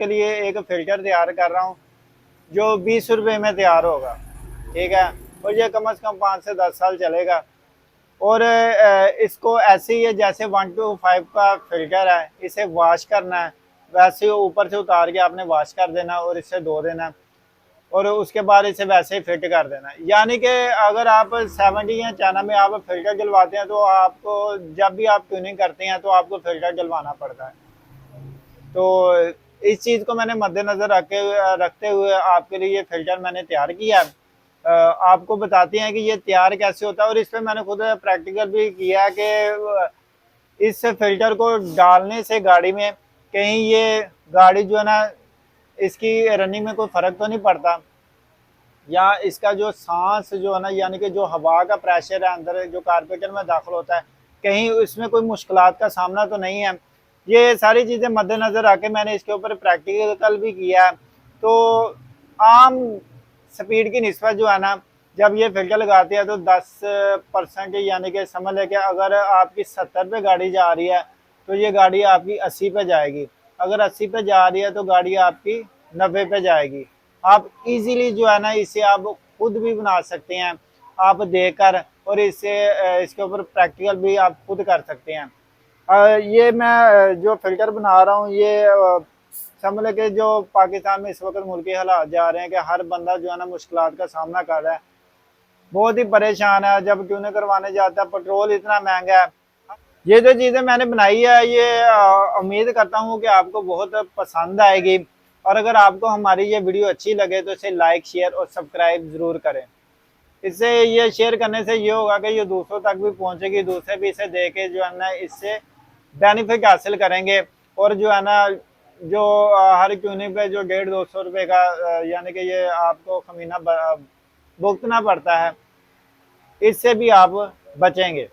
के लिए एक फ़िल्टर तैयार कर रहा हूँ जो 20 रुपये में तैयार होगा। ठीक है, और ये कम से कम 5 से 10 साल चलेगा। और इसको ऐसे ही है जैसे 1 to 5 का फ़िल्टर है, इसे वॉश करना है, वैसे ही ऊपर से उतार के आपने वॉश कर देना और इससे धो देना और उसके बाद इसे वैसे ही फिट कर देना। यानी कि अगर आप 70 या 90 में आप फ़िल्टर डलवाते हैं तो आपको जब भी आप ट्यूनिंग करते हैं तो आपको फ़िल्टर डलवाना पड़ता है। तो इस चीज़ को मैंने मद्देनज़र रखते हुए आपके लिए ये फ़िल्टर मैंने तैयार किया है। आपको बताते हैं कि ये तैयार कैसे होता है और इस पे मैंने खुद प्रैक्टिकल भी किया है कि इस फ़िल्टर को डालने से गाड़ी में कहीं ये गाड़ी जो है ना, इसकी रनिंग में कोई फ़र्क तो नहीं पड़ता, या इसका जो सांस जो है ना, यानी कि जो हवा का प्रेशर है अंदर जो कार्बोरेटर में दाखिल होता है, कहीं इसमें कोई मुश्किलात का सामना तो नहीं है। ये सारी चीज़ें मद्देनज़र आके मैंने इसके ऊपर प्रैक्टिकल भी किया है। तो आम स्पीड की निस्बत जो है ना, जब ये फ़िल्टर लगाते हैं तो 10% यानी कि समझ लें कि अगर आपकी 70 पे गाड़ी जा रही है तो ये गाड़ी आपकी 80 पे जाएगी। अगर 80 पे जा रही है तो गाड़ी आपकी 90 पे जाएगी। आप इजीली जो है ना, इसे आप खुद भी बना सकते हैं, आप देखकर, और इसके ऊपर प्रैक्टिकल भी आप खुद कर सकते हैं। ये मैं जो फ़िल्टर बना रहा हूँ ये समझ लें कि जो पाकिस्तान में इस वक्त मुल्की हालात जा रहे हैं कि हर बंदा जो है ना मुश्किलात का सामना कर रहा है, बहुत ही परेशान है। जब ट्यूनिंग करवाने जाता है पेट्रोल इतना महंगा है। ये जो चीज़ें मैंने बनाई है ये उम्मीद करता हूँ कि आपको बहुत पसंद आएगी, और अगर आपको हमारी ये वीडियो अच्छी लगे तो इसे लाइक शेयर और सब्सक्राइब ज़रूर करें। इससे ये शेयर करने से ये होगा कि ये दूसरों तक भी पहुँचेगी, दूसरे भी इसे देख के जो है ना इससे बेनिफिट हासिल करेंगे। और जो है ना, जो हर ट्यूनिंग पे जो 150-200 रुपये का यानी कि ये आपको खमीना भुगतना पड़ता है, इससे भी आप बचेंगे।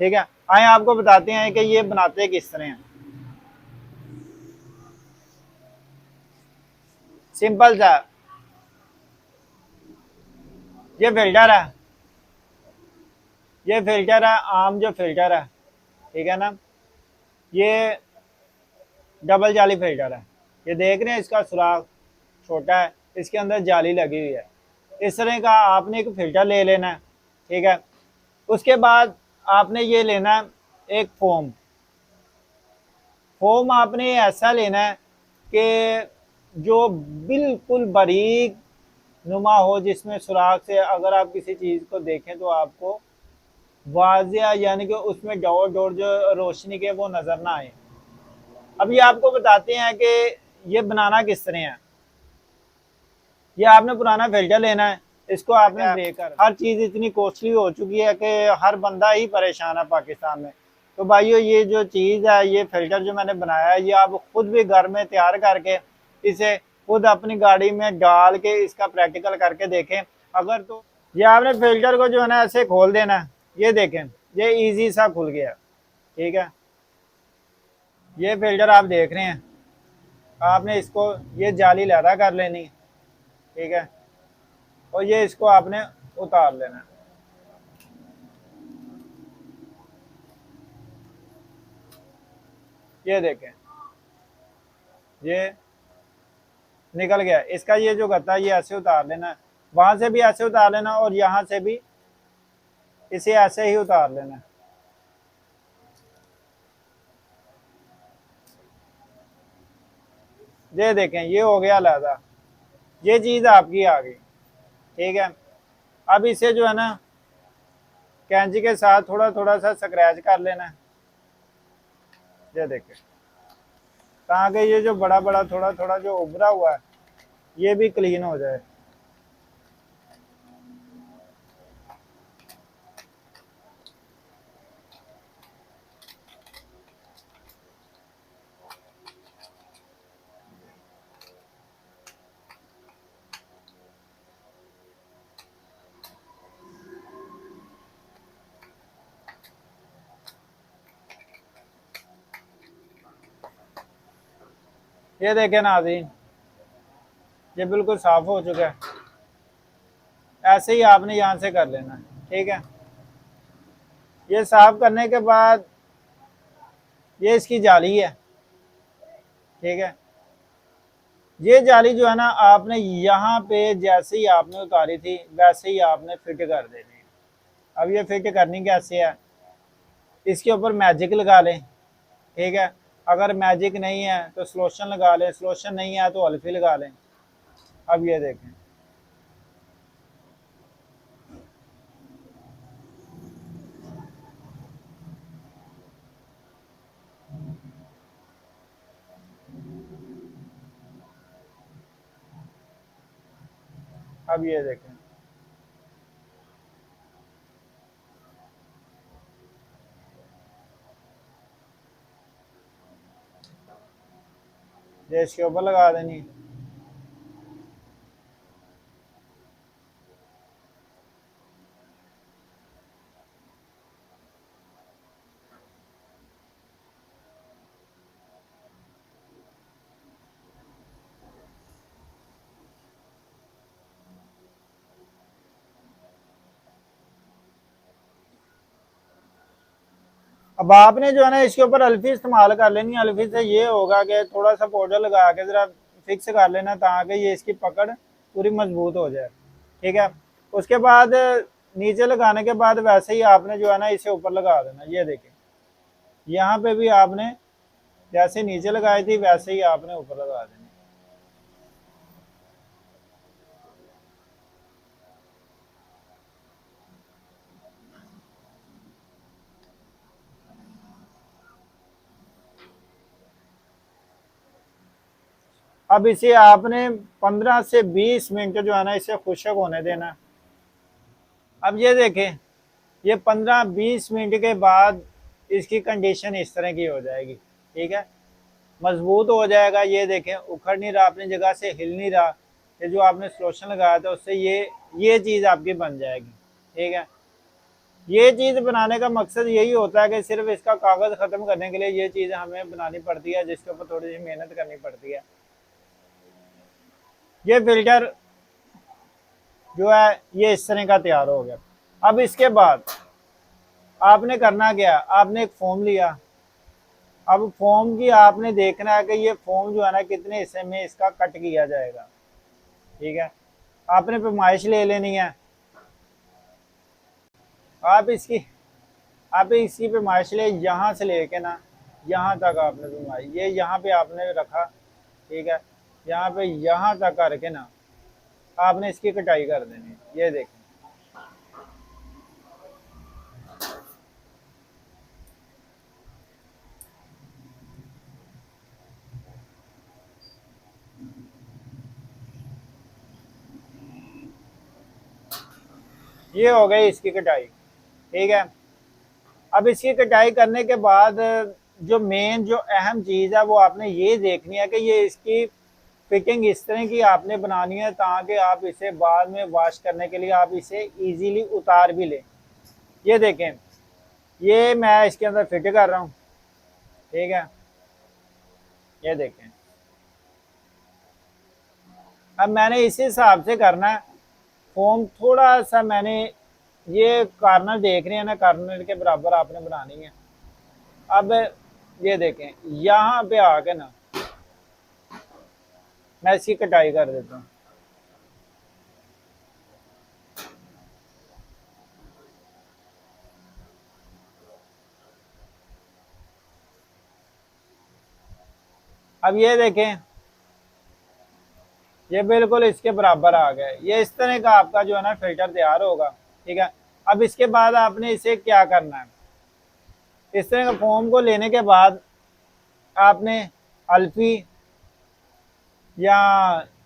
ठीक है, आए आपको बताते हैं कि ये बनाते किस तरह हैं। सिंपल सा, ये फ़िल्टर है, ये फ़िल्टर है, आम जो फ़िल्टर है, ठीक है ना, ये डबल जाली फ़िल्टर है। ये देख रहे हैं इसका सुराख छोटा है, इसके अंदर जाली लगी हुई है। इस तरह का आपने एक फ़िल्टर ले लेना है। ठीक है, उसके बाद आपने ये लेना है एक फोम। फोम आपने ऐसा लेना है कि जो बिल्कुल बारीक नुमा हो, जिसमें सुराख से अगर आप किसी चीज़ को देखें तो आपको वाजिया यानी कि उसमें डॉट डॉट जो रोशनी के वो नज़र ना आए। अभी आपको बताते हैं कि ये बनाना किस तरह है। ये आपने पुराना फ़िल्टर लेना है, इसको आपने देकर, हर चीज़ इतनी कॉस्टली हो चुकी है कि हर बंदा ही परेशान है पाकिस्तान में। तो भाइयों ये जो चीज़ है, ये फ़िल्टर जो मैंने बनाया है, ये आप खुद भी घर में तैयार करके इसे खुद अपनी गाड़ी में डाल के इसका प्रैक्टिकल करके देखें। अगर तो ये आपने फ़िल्टर को जो है ना ऐसे खोल देना है, ये देखें, ये ईजी सा खुल गया। ठीक है, ये फ़िल्टर आप देख रहे हैं, आपने इसको ये जाली लहरा कर लेनी। ठीक है, और ये इसको आपने उतार लेना। ये देखें, ये निकल गया। इसका ये जो गत्ता ये ऐसे उतार लेना, वहां से भी ऐसे उतार लेना और यहाँ से भी इसे ऐसे ही उतार लेना। ये देखें, ये हो गया अलहदा, ये चीज़ आपकी आ गई। ठीक है, अब इसे जो है ना कैंची के साथ थोड़ा थोड़ा सा स्क्रैच कर लेना है। ये देखें, ताकि ये जो बड़ा बड़ा थोड़ा थोड़ा जो उभरा हुआ है ये भी क्लीन हो जाए। ये देखें नाज़रीन, ये बिल्कुल साफ हो चुका है। ऐसे ही आपने यहाँ से कर लेना है। ठीक है, ये साफ करने के बाद ये इसकी जाली है। ठीक है, ये जाली जो है ना आपने यहाँ पे जैसे ही आपने उतारी थी वैसे ही आपने फिट कर देनी है। अब ये फिट करनी कैसे है, इसके ऊपर मैजिक लगा लें, ठीक है। अगर मैजिक नहीं है तो सलोशन लगा लें, सलोशन नहीं है तो अल्फी लगा लें। अब ये देखें, अब ये देखें, ये इसके ऊपर लगा देनी। अब आपने जो है ना इसके ऊपर अल्फी इस्तेमाल कर लेनी है। अल्फी से ये होगा कि थोड़ा सा पाउडर लगा के जरा फिक्स कर लेना ताकि ये इसकी पकड़ पूरी मजबूत हो जाए, ठीक है। उसके बाद नीचे लगाने के बाद वैसे ही आपने जो है ना इसे ऊपर लगा देना। ये देखें, यहाँ पे भी आपने जैसे नीचे लगाई थी वैसे ही आपने ऊपर लगा देनी। अब इसे आपने 15 से 20 मिनट जो है ना इसे खुश्क होने देना। अब ये देखें, ये 15-20 मिनट के बाद इसकी कंडीशन इस तरह की हो जाएगी, ठीक है। मजबूत हो जाएगा। ये देखें, उखड़ नहीं रहा, अपनी जगह से हिल नहीं रहा। ये जो आपने सलोशन लगाया था उससे ये चीज़ आपकी बन जाएगी, ठीक है। ये चीज़ बनाने का मकसद यही होता है कि सिर्फ इसका कागज़ ख़त्म करने के लिए ये चीज़ हमें बनानी पड़ती है, जिसके ऊपर थोड़ी सी मेहनत करनी पड़ती है। ये फिल्टर जो है ये इस तरह का तैयार हो गया। अब इसके बाद आपने करना क्या, आपने एक फोम लिया। अब फोम की आपने देखना है कि ये फोम जो है ना कितने हिस्से में इसका कट किया जाएगा, ठीक है। आपने पैमाइश ले लेनी है। आप इसकी पैमाइश ले, यहाँ से लेके ना यहाँ तक आपने पैमाइश, ये यहाँ पे आपने रखा, ठीक है। यहाँ पे यहाँ तक करके ना आपने इसकी कटाई कर देनी है। ये देखें, ये हो गई इसकी कटाई, ठीक है। अब इसकी कटाई करने के बाद जो मेन जो अहम चीज़ है वो आपने ये देखनी है कि ये इसकी फिटिंग इस तरह की आपने बनानी है ताकि आप इसे बाद में वॉश करने के लिए आप इसे इजीली उतार भी लें। ये देखें, ये मैं इसके अंदर फिट कर रहा हूँ, ठीक है। ये देखें, अब मैंने इसी हिसाब से करना है। फोम थोड़ा सा मैंने ये कार्नर देख रहे हैं ना, कार्नर के बराबर आपने बनानी है। अब ये देखें, यहाँ पे आके ना मैं इसकी कटाई कर देता हूँ। अब ये देखें, ये बिल्कुल इसके बराबर आ गए। ये इस तरह का आपका जो है ना फिल्टर तैयार होगा, ठीक है। अब इसके बाद आपने इसे क्या करना है, इस तरह का फोम को लेने के बाद आपने अल्फी या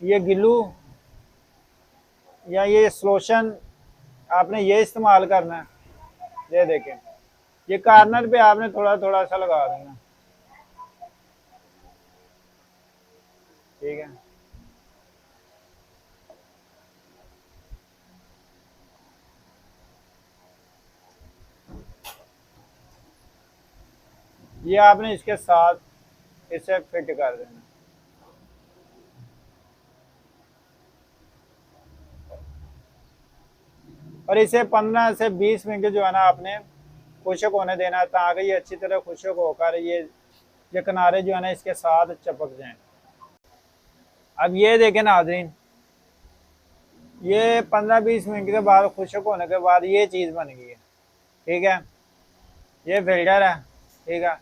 ये गिलू या ये सलोशन आपने ये इस्तेमाल करना है। ये देखें, ये कार्नर पे आपने थोड़ा थोड़ा सा लगा देना, ठीक है। ये आपने इसके साथ इसे फिट कर देना। और इसे 15 से 20 मिनट जो है ना आपने खुश्क होने देना है ताकि ये अच्छी तरह खुश्क होकर ये किनारे जो है ना इसके साथ चपक जाएं। अब ये देखें नाज़रीन, ये 15-20 मिनट के बाद खुश्क होने के बाद ये चीज़ बन गई है। ठीक है, ये फिल्टर है। ठीक है,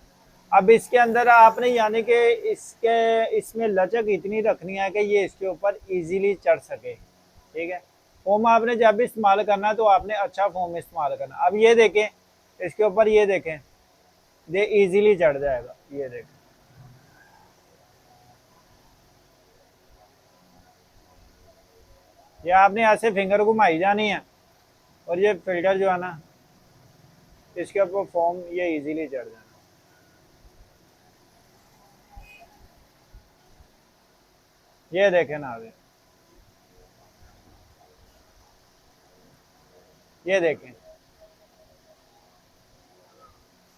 अब इसके अंदर आपने यानी कि इसमें लचक इतनी रखनी है कि ये इसके ऊपर इजीली चढ़ सके। ठीक है, फोम आपने जब भी इस्तेमाल करना है तो आपने अच्छा फोम इस्तेमाल करना। अब ये देखें इसके ऊपर, ये देखें, ये इजीली चढ़ जाएगा। ये देखें, ये आपने ऐसे फिंगर घुमाई जानी है और ये फिल्टर जो है ना, इसके ऊपर फोम ये इजीली चढ़ जाना। ये देखें ना, ये देखें,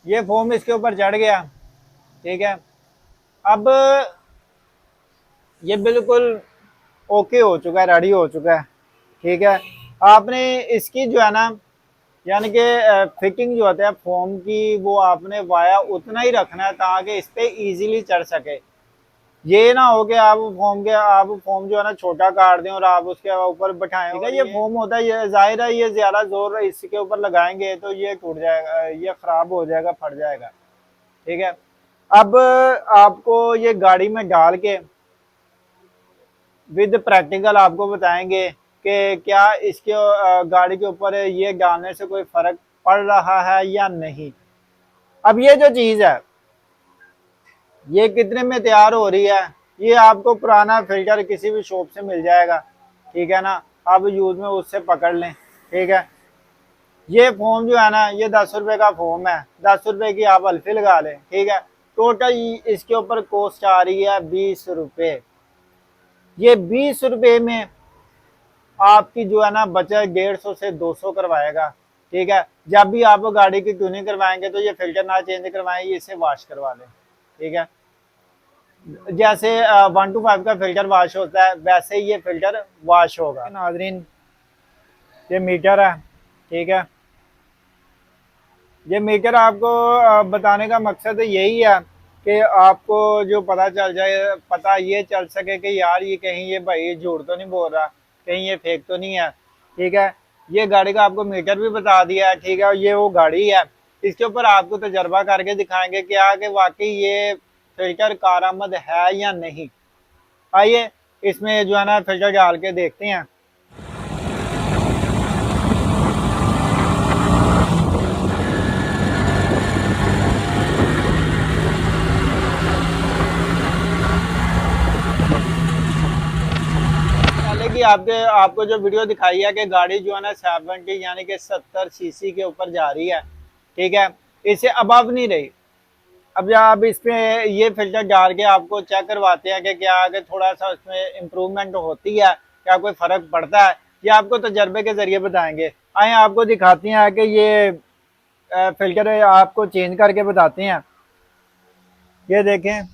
ये फोम इसके ऊपर चढ़ गया। ठीक है, अब ये बिल्कुल ओके हो चुका है, रेडी हो चुका है। ठीक है, आपने इसकी जो है ना, यानी कि फिटिंग जो होता है फोम की, वो आपने वाया उतना ही रखना है ताकि इस पे इजीली चढ़ सके। ये ना हो कि आप फोम जो है ना छोटा काट दें और आप उसके ऊपर बैठाएं। ठीक है, ये फोम होता है, ये जाहिर है, ये ज्यादा जोर इसके ऊपर लगाएंगे तो ये टूट जाएगा, ये खराब हो जाएगा, फट जाएगा। ठीक है, अब आपको ये गाड़ी में डाल के विद प्रैक्टिकल आपको बताएंगे कि क्या इसके गाड़ी के ऊपर ये डालने से कोई फर्क पड़ रहा है या नहीं। अब ये जो चीज है ये कितने में तैयार हो रही है, ये आपको पुराना फिल्टर किसी भी शॉप से मिल जाएगा। ठीक है ना, आप यूज में उससे पकड़ लें। ठीक है, ये फोम जो है ना, ये 10 रुपए का फोम है, 10 रुपए की आप अल्फी लगा लें। ठीक है, टोटल इसके ऊपर कॉस्ट आ रही है 20 रुपए। ये 20 रुपए में आपकी जो है ना बचत 150 से 200 करवाएगा। ठीक है, जब भी आप गाड़ी की ट्यूनिंग करवाएंगे तो ये फिल्टर ना चेंज करवाएं, ये इसे वॉश करवा लें। ठीक है, जैसे 1 to 5 का फिल्टर वॉश होता है वैसे ही ये फिल्टर वॉश होगा। नाजरीन, ये मीटर है। ठीक है, ये मीटर आपको बताने का मकसद यही है कि आपको जो पता चल जाए, पता ये चल सके कि यार ये कहीं ये भाई झूठ तो नहीं बोल रहा, कहीं ये फेक तो नहीं है। ठीक है, ये गाड़ी का आपको मीटर भी बता दिया है। ठीक है, ये वो गाड़ी है, इसके ऊपर आपको तजर्बा करके दिखाएंगे क्या कि वाकई ये फिल्टर कारआमद है या नहीं। आइए इसमें जो है ना फिल्टर डाल के देखते हैं। कि आपको जो वीडियो दिखाई है कि गाड़ी जो है ना 70 यानी कि 70 सीसी के ऊपर जा रही है। ठीक है, इससे अबव नहीं रही। अब जब आप इस पे ये फिल्टर डाल के आपको चेक करवाते हैं कि क्या कि थोड़ा सा उसमें इम्प्रूवमेंट होती है, क्या कोई फर्क पड़ता है, ये आपको तजर्बे के जरिए बताएंगे। आए आपको दिखाते हैं कि ये फिल्टर आपको चेंज करके बताते हैं। ये देखें,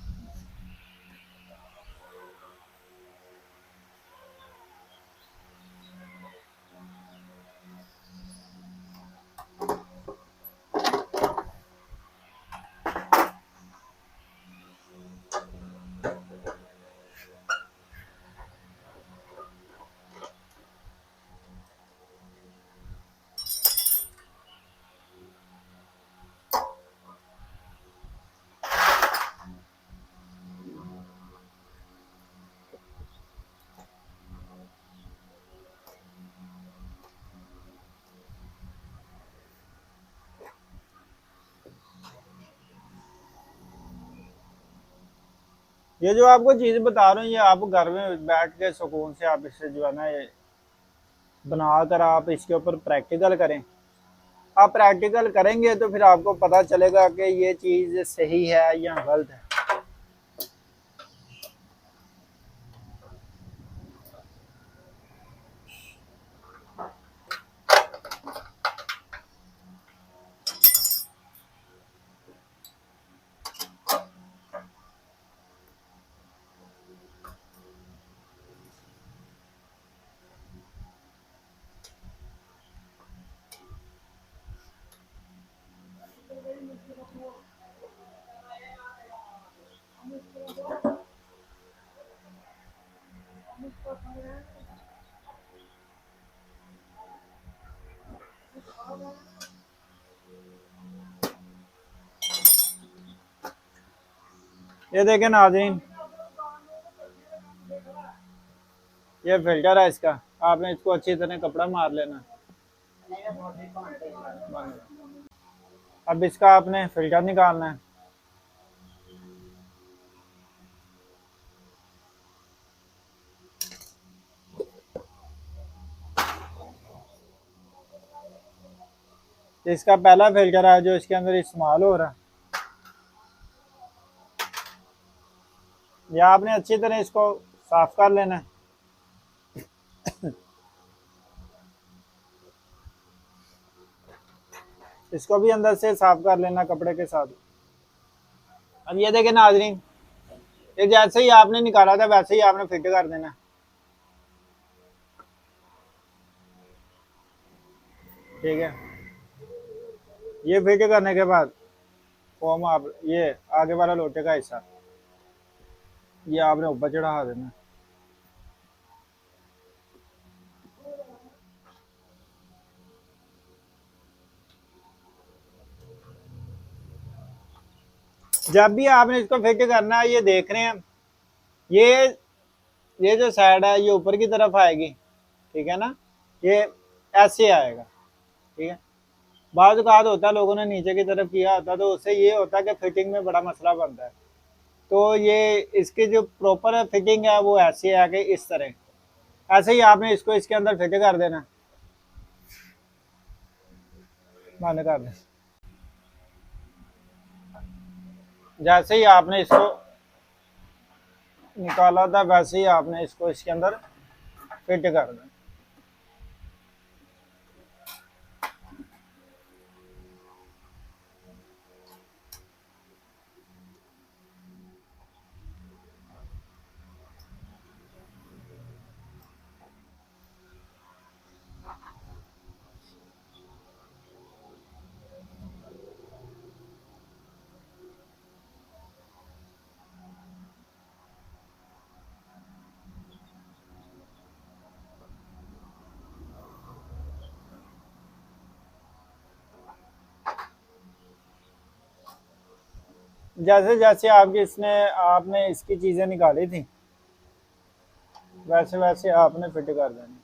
ये जो आपको चीज बता रहा हूँ ये आप घर में बैठ के सुकून से आप इससे जो है ना ये बनाकर आप इसके ऊपर प्रैक्टिकल करें। आप प्रैक्टिकल करेंगे तो फिर आपको पता चलेगा कि ये चीज सही है या गलत है। ये देखें नाज़रीन, ये फिल्टर है इसका, आपने इसको अच्छी तरह कपड़ा मार लेना। अब इसका आपने फिल्टर निकालना है। इसका पहला फिल्टर है जो इसके अंदर इस्तेमाल हो रहा है। या आपने अच्छी तरह इसको साफ कर लेना है। इसको भी अंदर से साफ कर लेना कपड़े के साथ। अब ये देखें नाज़रीन, ये जैसे ही आपने निकाला था वैसे ही आपने फिट कर देना। ठीक है, ये फिट करने के बाद फॉर्म आप ये आगे वाला लोटे का हिस्सा ये आपने ऊपर चढ़ा देना। जब भी आपने इसको फिट करना है, ये देख रहे हैं, ये जो साइड है ये ऊपर की तरफ आएगी। ठीक है ना, ये ऐसे आएगा। ठीक है, बाज़ औक़ात होता है लोगों ने नीचे की तरफ किया होता, तो उससे ये होता है कि फिटिंग में बड़ा मसला बनता है। तो ये इसकी जो प्रॉपर फिटिंग है वो ऐसे है कि इस तरह, ऐसे ही आपने इसको इसके अंदर फिट कर देना। बंद कर दें। जैसे ही आपने इसको निकाला था वैसे ही आपने इसको इसके अंदर फिट कर दें। जैसे जैसे आपने इसकी चीज़ें निकाली थी वैसे वैसे आपने फिट कर देनी।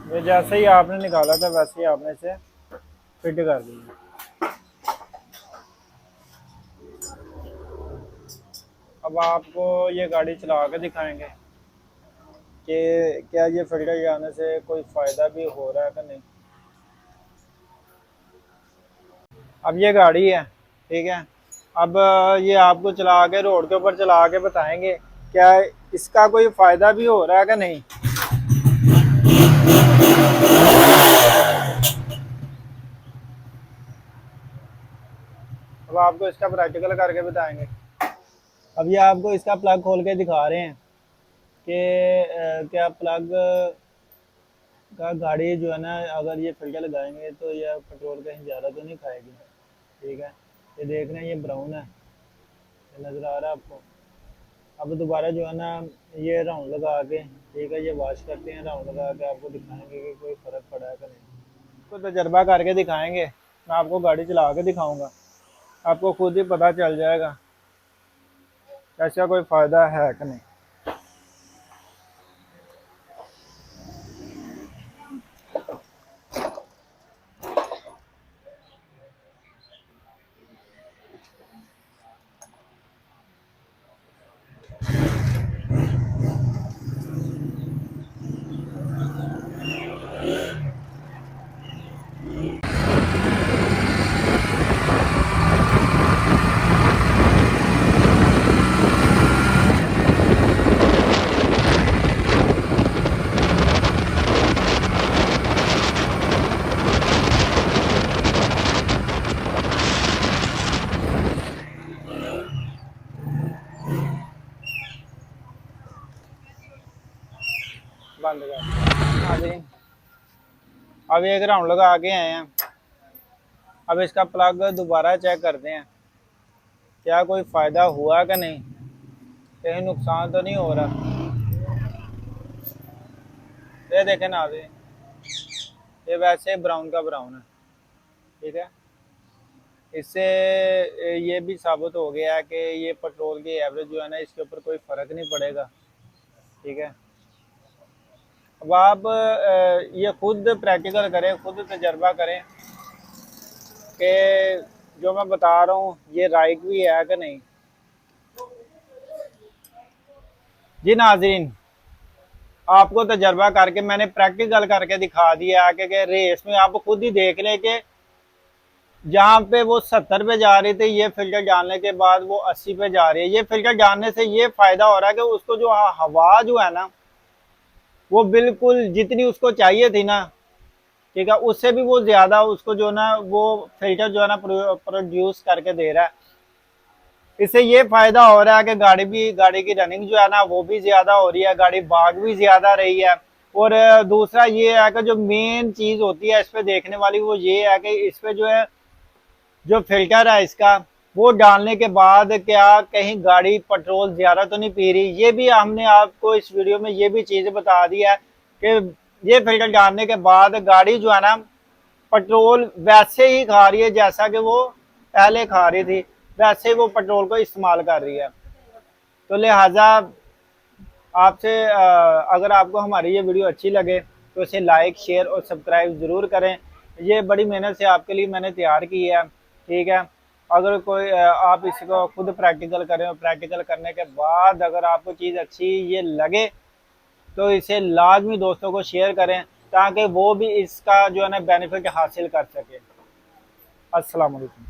ये जैसे ही आपने निकाला था वैसे ही आपने इसे फिट कर दिया। अब आपको ये गाड़ी चला के दिखाएंगे कि क्या ये फिल्टर जाने से कोई फ़ायदा भी हो रहा है कि नहीं। अब ये गाड़ी है, ठीक है, अब ये आपको चला के रोड के ऊपर चला के बताएंगे क्या इसका कोई फ़ायदा भी हो रहा है कि नहीं। अब आपको इसका प्रैक्टिकल करके बताएंगे। अब ये आपको इसका प्लग खोल के दिखा रहे हैं कि क्या प्लग का गाड़ी जो है ना, अगर ये फिल्टर लगाएंगे तो यह पेट्रोल कहीं ज़्यादा तो नहीं खाएगी। ठीक है, ये देख रहे हैं, ये ब्राउन है, ये नज़र आ रहा है आपको। अब दोबारा जो है ना ये राउंड लगा के, ठीक है, ये वॉश करते हैं, राउंड लगा के आपको दिखाएंगे कि कोई फ़र्क पड़ा है कि नहीं। तो तजर्बा करके दिखाएंगे, मैं आपको गाड़ी चला के दिखाऊंगा, आपको खुद ही पता चल जाएगा ऐसा कोई फ़ायदा है कि नहीं। बंद कर। नाज़रीन अब एक राउंड लगा के आए हैं, अब इसका प्लग दोबारा चेक करते हैं क्या कोई फ़ायदा हुआ कि नहीं, कहीं नुकसान तो नहीं हो रहा। ये देखें नाज़रीन, ये वैसे ब्राउन का ब्राउन है, ठीक है। इससे ये भी साबित हो गया है कि ये पेट्रोल की एवरेज जो है ना, इसके ऊपर कोई फ़र्क नहीं पड़ेगा, ठीक है। अब आप ये खुद प्रैक्टिकल करें, खुद तजर्बा करें कि जो मैं बता रहा हूँ ये राइट भी है कि नहीं। जी नाज़रीन, आपको तजर्बा करके मैंने प्रैक्टिकल करके दिखा दिया कि रेस में आप खुद ही देख लें कि जहाँ पे वो 70 पे जा रही थी, ये फिल्टर डालने के बाद वो 80 पे जा रही है। ये फिल्टर डालने से ये फ़ायदा हो रहा है कि उसको जो हवा जो है ना, वो बिल्कुल जितनी उसको चाहिए थी ना, ठीक है, उससे भी वो ज़्यादा उसको जो ना वो फिल्टर जो है ना प्रोड्यूस करके दे रहा है। इससे ये फ़ायदा हो रहा है कि गाड़ी की रनिंग जो है ना वो भी ज़्यादा हो रही है, गाड़ी भाग भी ज़्यादा रही है। और दूसरा ये है कि जो मेन चीज़ होती है इस पर देखने वाली, वो ये है कि इस पर जो है जो फिल्टर है इसका, वो डालने के बाद क्या कहीं गाड़ी पेट्रोल ज़्यादा तो नहीं पी रही। ये भी हमने आपको इस वीडियो में ये भी चीज़ बता दी है कि ये फिल्टर डालने के बाद गाड़ी जो है ना पेट्रोल वैसे ही खा रही है जैसा कि वो पहले खा रही थी, वैसे वो पेट्रोल को इस्तेमाल कर रही है। तो लिहाजा आपसे अगर आपको हमारी ये वीडियो अच्छी लगे तो इसे लाइक, शेयर और सब्सक्राइब ज़रूर करें। ये बड़ी मेहनत से आपके लिए मैंने तैयार की है, ठीक है। अगर कोई आप इसको खुद प्रैक्टिकल करें और प्रैक्टिकल करने के बाद अगर आपको चीज़ अच्छी ये लगे तो इसे लाजमी दोस्तों को शेयर करें ताकि वो भी इसका जो है ना बेनिफिट हासिल कर सके। अस्सलाम वालेकुम।